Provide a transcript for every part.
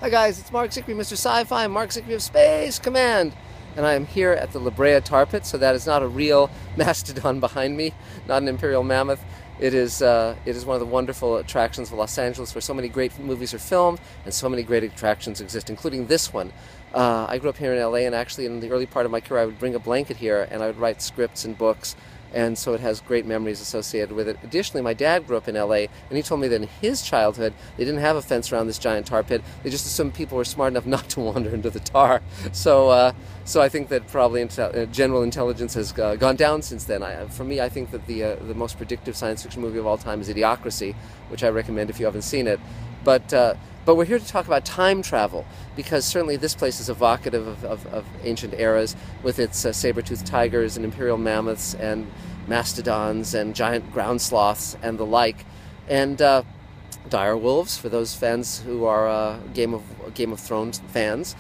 Hi guys, it's Marc Zicree, Mr. Sci-Fi, Marc Zicree of Space Command. And I am here at the Brea Tar Pits, so that is not a real mastodon behind me, not an imperial mammoth. It is one of the wonderful attractions of Los Angeles where so many great movies are filmed and so many great attractions exist, including this one. I grew up here in LA, and actually in the early part of my career I would bring a blanket here and I would write scripts and books, and so it has great memories associated with it. Additionally, my dad grew up in LA, and he told me that in his childhood they didn't have a fence around this giant tar pit. They just assumed people were smart enough not to wander into the tar. So I think that probably general intelligence has gone down since then. For me, I think that the most predictive science fiction movie of all time is Idiocracy, which I recommend if you haven't seen it. But we're here to talk about time travel, because certainly this place is evocative of ancient eras with its saber-toothed tigers and imperial mammoths and mastodons and giant ground sloths and the like, and dire wolves for those fans who are Game of Thrones fans.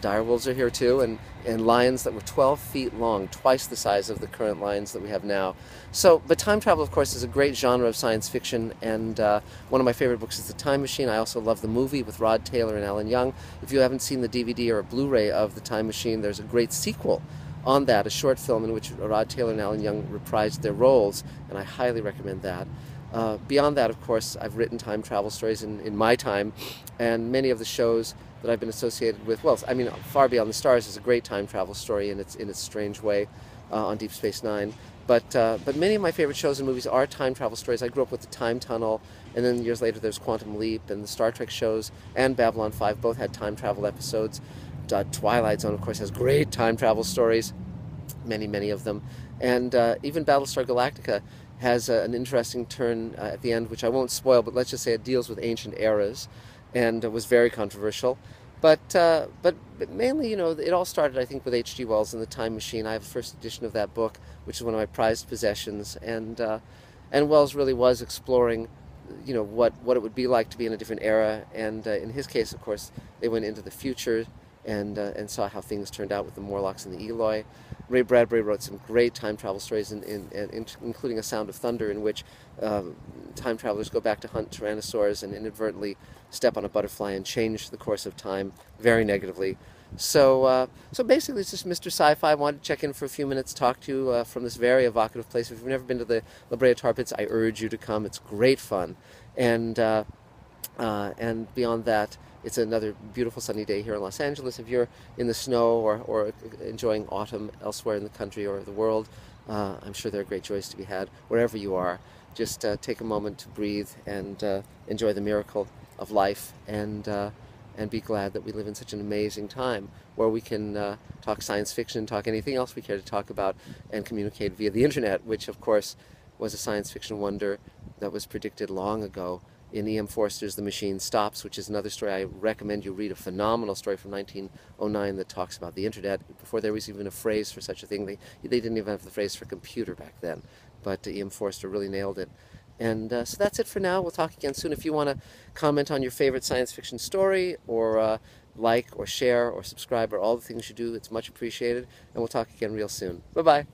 Dire wolves are here too, and lions that were 12 feet long, twice the size of the current lions that we have now. But time travel, of course, is a great genre of science fiction, and one of my favorite books is The Time Machine. I also love the movie with Rod Taylor and Alan Young. If you haven't seen the DVD or a Blu-ray of The Time Machine, there's a great sequel on that, a short film in which Rod Taylor and Alan Young reprised their roles, and I highly recommend that. Beyond that, of course, I've written time travel stories in my time, and many of the shows that I've been associated with, well, I mean, Far Beyond the Stars is a great time travel story in its strange way on Deep Space Nine. But many of my favorite shows and movies are time travel stories. I grew up with The Time Tunnel, and then years later there's Quantum Leap, and the Star Trek shows and Babylon 5 both had time travel episodes. Twilight Zone, of course, has great time travel stories, many of them. And even Battlestar Galactica has an interesting turn at the end, which I won't spoil, but let's just say it deals with ancient eras, and was very controversial. But mainly, you know, it all started, I think, with H.G. Wells and The Time Machine. I have a first edition of that book, which is one of my prized possessions, and Wells really was exploring, you know, what it would be like to be in a different era, and in his case, of course, they went into the future and saw how things turned out with the Morlocks and the Eloi. Ray Bradbury wrote some great time travel stories, including A Sound of Thunder, in which time travelers go back to hunt tyrannosaurs and inadvertently step on a butterfly and change the course of time very negatively. So basically, it's just Mr. Sci-Fi. I wanted to check in for a few minutes, talk to you from this very evocative place. If you've never been to the Brea Tar Pits, I urge you to come. It's great fun. And beyond that, it's another beautiful sunny day here in Los Angeles. If you're in the snow or enjoying autumn elsewhere in the country or the world, I'm sure there are great joys to be had wherever you are. Just take a moment to breathe and enjoy the miracle of life, and be glad that we live in such an amazing time where we can talk science fiction, talk anything else we care to talk about, and communicate via the internet, which of course was a science fiction wonder that was predicted long ago in E.M. Forster's The Machine Stops, which is another story I recommend you read, a phenomenal story from 1909 that talks about the internet. Before there was even a phrase for such a thing, they didn't even have the phrase for computer back then, but E.M. Forster really nailed it. And so that's it for now. We'll talk again soon. If you want to comment on your favorite science fiction story, or like or share or subscribe, or all the things you do, it's much appreciated, and we'll talk again real soon. Bye-bye.